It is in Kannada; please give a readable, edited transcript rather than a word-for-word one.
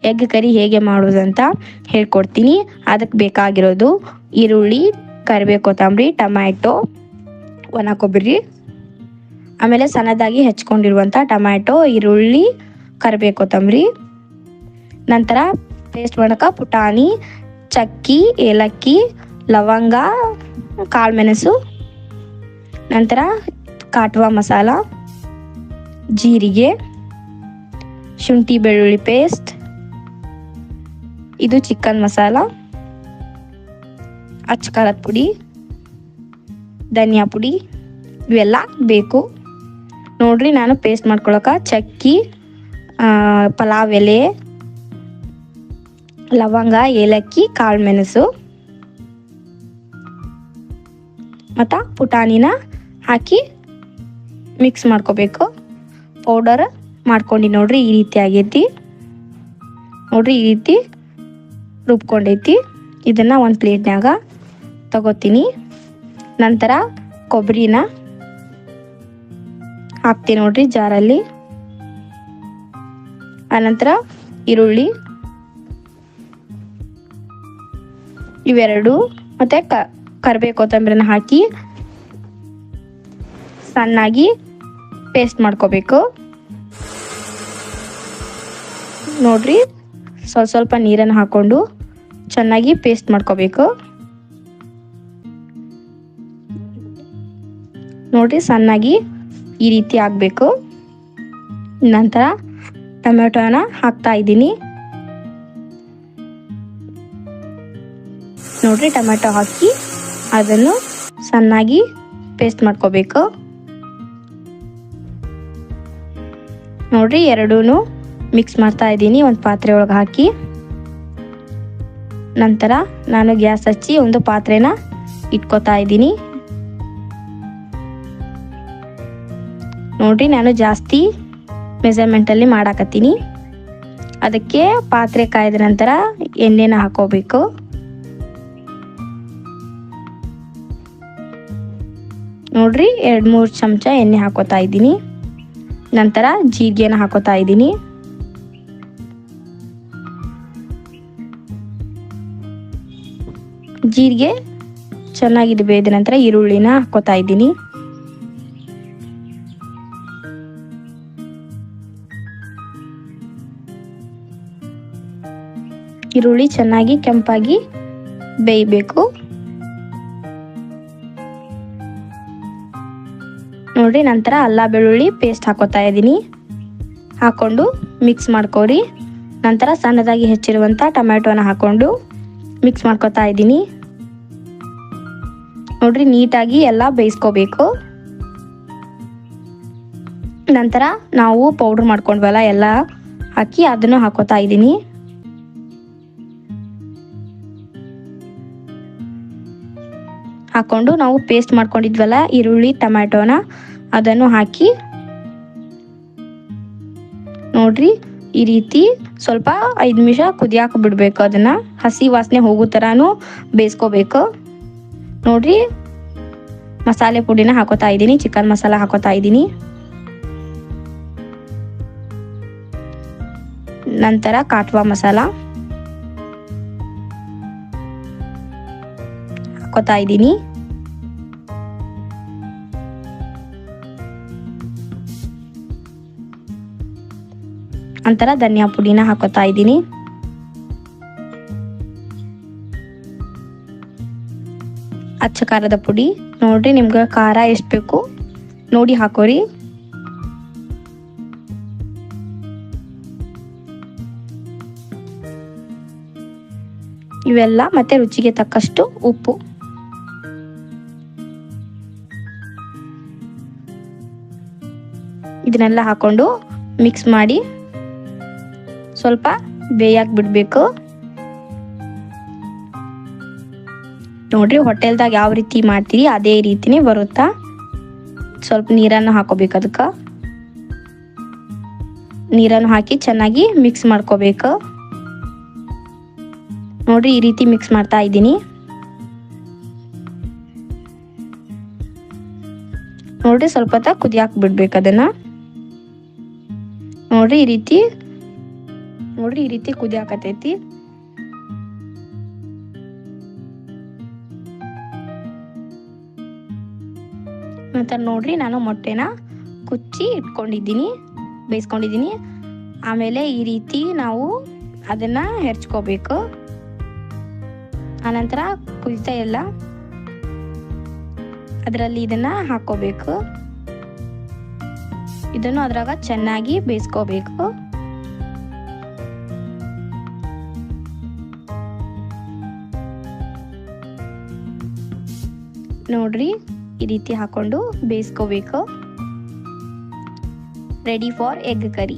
ಎಗ್ ಕರಿ ಹೇಗೆ ಮಾಡೋದಂತ ಹೇಳ್ಕೊಡ್ತೀನಿ. ಅದಕ್ಕೆ ಬೇಕಾಗಿರೋದು ಈರುಳ್ಳಿ, ಕರಿಬೇವು, ಕೊತ್ತಂಬರಿ, ಟೊಮ್ಯಾಟೊ, ಒಣ ಕೊಬ್ಬರಿ, ಆಮೇಲೆ ಸಣ್ಣದಾಗಿ ಹೆಚ್ಕೊಂಡಿರುವಂಥ ಟೊಮ್ಯಾಟೊ, ಈರುಳ್ಳಿ, ಕರಿಬೇವು, ಕೊತ್ತಂಬರಿ. ನಂತರ ಪೇಸ್ಟ್ ಮಾಡೋಕೆ ಪುಟಾಣಿ, ಚಕ್ಕಿ, ಏಲಕ್ಕಿ, ಲವಂಗ, ಕಾಳುಮೆಣಸು, ನಂತರ ಕಾಟ್ವಾ ಮಸಾಲ, ಜೀರಿಗೆ, ಶುಂಠಿ ಬೆಳ್ಳುಳ್ಳಿ ಪೇಸ್ಟ್, ಇದು ಚಿಕನ್ ಮಸಾಲ, ಅಚ್ಚ ಖಾರದ ಪುಡಿ, ಧನಿಯಾ ಪುಡಿ ಇವೆಲ್ಲ ಬೇಕು ನೋಡ್ರಿ. ನಾನು ಪೇಸ್ಟ್ ಮಾಡ್ಕೊಳಕ ಚಕ್ಕಿ, ಪಲಾವ್ ಎಲೆ, ಲವಂಗ, ಏಲಕ್ಕಿ, ಕಾಳುಮೆಣಸು ಮತ್ತು ಪುಟಾಣಿನ ಹಾಕಿ ಮಿಕ್ಸ್ ಮಾಡ್ಕೋಬೇಕು. ಪೌಡರ್ ಮಾಡ್ಕೊಂಡು ನೋಡ್ರಿ ಈ ರೀತಿ ಆಗೈತಿ ನೋಡ್ರಿ, ಈ ರೀತಿ ರುಬ್ಕೊಂಡೈತಿ. ಇದನ್ನು ಒಂದು ಪ್ಲೇಟ್ನಾಗ ತಗೋತೀನಿ. ನಂತರ ಕೊಬ್ಬರಿನ ಹಾಕ್ತೀನಿ ನೋಡ್ರಿ ಜಾರಲ್ಲಿ. ಆನಂತರ ಈರುಳ್ಳಿ ಇವೆರಡು ಮತ್ತು ಕರಿಬೇವು, ಕೊತ್ತಂಬರಿನ ಹಾಕಿ ಸಣ್ಣಾಗಿ ಪೇಸ್ಟ್ ಮಾಡ್ಕೋಬೇಕು ನೋಡ್ರಿ. ಸ್ವಲ್ಪ ನೀರನ್ನು ಹಾಕ್ಕೊಂಡು ಚೆನ್ನಾಗಿ ಪೇಸ್ಟ್ ಮಾಡ್ಕೋಬೇಕು ನೋಡ್ರಿ. ಸಣ್ಣಾಗಿ ಈ ರೀತಿ ಆಗಬೇಕು. ನಂತರ ಟೊಮೆಟೊನ ಹಾಕ್ತಾ ಇದ್ದೀನಿ ನೋಡ್ರಿ. ಟೊಮೆಟೊ ಹಾಕಿ ಅದನ್ನು ಸಣ್ಣಾಗಿ ಪೇಸ್ಟ್ ಮಾಡ್ಕೋಬೇಕು ನೋಡ್ರಿ. ಎರಡೂ ಮಿಕ್ಸ್ ಮಾಡ್ತಾ ಇದ್ದೀನಿ ಒಂದು ಪಾತ್ರೆ ಒಳಗೆ ಹಾಕಿ. ನಂತರ ನಾನು ಗ್ಯಾಸ್ ಹಚ್ಚಿ ಒಂದು ಪಾತ್ರೆನ ಇಟ್ಕೋತಾ ಇದ್ದೀನಿ ನೋಡ್ರಿ. ನಾನು ಜಾಸ್ತಿ ಮೆಜರ್ಮೆಂಟಲ್ಲಿ ಮಾಡಾಕತ್ತೀನಿ. ಅದಕ್ಕೆ ಪಾತ್ರೆ ಕಾಯ್ದ ನಂತರ ಎಣ್ಣೆನ ಹಾಕೋಬೇಕು ನೋಡ್ರಿ. 2-3 ಚಮಚ ಎಣ್ಣೆ ಹಾಕೋತಾ ಇದ್ದೀನಿ. ನಂತರ ಜೀರಿಗೆನ ಹಾಕೋತಾ ಇದ್ದೀನಿ. ಜೀರಿಗೆ ಚೆನ್ನಾಗಿ ಬೇಯ್ದ ನಂತರ ಈರುಳ್ಳಿನ ಹಾಕೋತಾ ಇದ್ದೀನಿ. ಈರುಳ್ಳಿ ಚೆನ್ನಾಗಿ ಕೆಂಪಾಗಿ ಬೇಯಬೇಕು ನೋಡ್ರಿ. ನಂತರ ಅಲ್ಲ ಬೆಳ್ಳುಳ್ಳಿ ಪೇಸ್ಟ್ ಹಾಕೋತಾ ಇದ್ದೀನಿ. ಹಾಕೊಂಡು ಮಿಕ್ಸ್ ಮಾಡ್ಕೊರಿ. ನಂತರ ಸಣ್ಣದಾಗಿ ಹೆಚ್ಚಿರುವಂಥ ಟೊಮ್ಯಾಟೊನ ಹಾಕೊಂಡು ಮಿಕ್ಸ್ ಮಾಡ್ಕೋತಾ ಇದ್ದೀನಿ ನೋಡ್ರಿ. ನೀಟಾಗಿ ಎಲ್ಲ ಬೇಯಿಸ್ಕೋಬೇಕು. ನಂತರ ನಾವು ಪೌಡ್ರ್ ಮಾಡ್ಕೊಂಡ್ವಲ್ಲ ಎಲ್ಲ ಹಾಕಿ ಅದನ್ನು ಹಾಕೋತಾ ಇದ್ದೀನಿ. ಹಾಕೊಂಡು ನಾವು ಪೇಸ್ಟ್ ಮಾಡ್ಕೊಂಡಿದ್ವಲ್ಲ ಈರುಳ್ಳಿ ಟೊಮ್ಯಾಟೊನ ಅದನ್ನು ಹಾಕಿ ನೋಡ್ರಿ. ಈ ರೀತಿ ಸ್ವಲ್ಪ 5 ನಿಮಿಷ ಕುದಿಯಾಕ ಬಿಡಬೇಕು. ಅದನ್ನು ಹಸಿ ವಾಸನೆ ಹೋಗೋ ಥರನೂ ಬೇಯಿಸ್ಕೋಬೇಕು ನೋಡ್ರಿ. ಮಸಾಲೆ ಪುಡಿನ ಹಾಕೋತಾ ಇದ್ದೀನಿ. ಚಿಕನ್ ಮಸಾಲ ಹಾಕೋತಾ ಇದ್ದೀನಿ. ನಂತರ ಕಾಟ್ವಾ ಮಸಾಲ ಹಾಕೋತಾ ಇದ್ದೀನಿ. ನಂತರ ಧನಿಯಾ ಪುಡಿನ ಹಾಕೋತಾ ಇದ್ದೀನಿ. ಅಚ್ಚ ಖಾರದ ಪುಡಿ ನೋಡ್ರಿ, ನಿಮ್ಗೆ ಖಾರ ಎಷ್ಟು ಬೇಕು ನೋಡಿ ಹಾಕೋರಿ. ಇವೆಲ್ಲ ಮತ್ತೆ ರುಚಿಗೆ ತಕ್ಕಷ್ಟು ಉಪ್ಪು. ಇದನ್ನೆಲ್ಲ ಹಾಕೊಂಡು ಮಿಕ್ಸ್ ಮಾಡಿ ಸ್ವಲ್ಪ ಬೇಯಕ್ಕೆ ಬಿಡಬೇಕು ನೋಡ್ರಿ. ಹೋಟೆಲ್ದಾಗ ಯಾವ ರೀತಿ ಮಾಡ್ತೀರಿ ಅದೇ ರೀತಿನೇ ಬರುತ್ತಾ. ಸ್ವಲ್ಪ ನೀರನ್ನು ಹಾಕೋಬೇಕು. ಅದಕ್ಕೆ ನೀರನ್ನು ಹಾಕಿ ಚೆನ್ನಾಗಿ ಮಿಕ್ಸ್ ಮಾಡ್ಕೋಬೇಕು ನೋಡ್ರಿ. ಈ ರೀತಿ ಮಿಕ್ಸ್ ಮಾಡ್ತಾ ಇದ್ದೀನಿ ನೋಡ್ರಿ. ಸ್ವಲ್ಪ ಹೊತ್ತು ಕುದಿಯಾಕ ಬಿಡ್ಬೇಕು ಅದನ್ನ ನೋಡ್ರಿ. ಈ ರೀತಿ ನೋಡ್ರಿ ಈ ರೀತಿ ಕುದಿಯಾಕತೈತಿ. ನಂತರ ನೋಡ್ರಿ ನಾನು ಮೊಟ್ಟೆನ ಕುಚ್ಚಿ ಇಟ್ಕೊಂಡಿದ್ದೀನಿ, ಬೇಯಿಸ್ಕೊಂಡಿದ್ದೀನಿ. ಆಮೇಲೆ ಈ ರೀತಿ ನಾವು ಅದನ್ನ ಹೆರ್ಚ್ಕೋಬೇಕು. ಆನಂತರ ಕುದಿತಾ ಎಲ್ಲ ಅದರಲ್ಲಿ ಇದನ್ನ ಹಾಕೋಬೇಕು. ಇದನ್ನು ಅದ್ರಾಗ ಚೆನ್ನಾಗಿ ಬೇಯಿಸ್ಕೋಬೇಕು. ನೋಡ್ರಿ ಈ ರೀತಿ ಹಾಕೊಂಡು ಬೇಯಿಸ್ಕೋಬೇಕು. Ready for egg curry.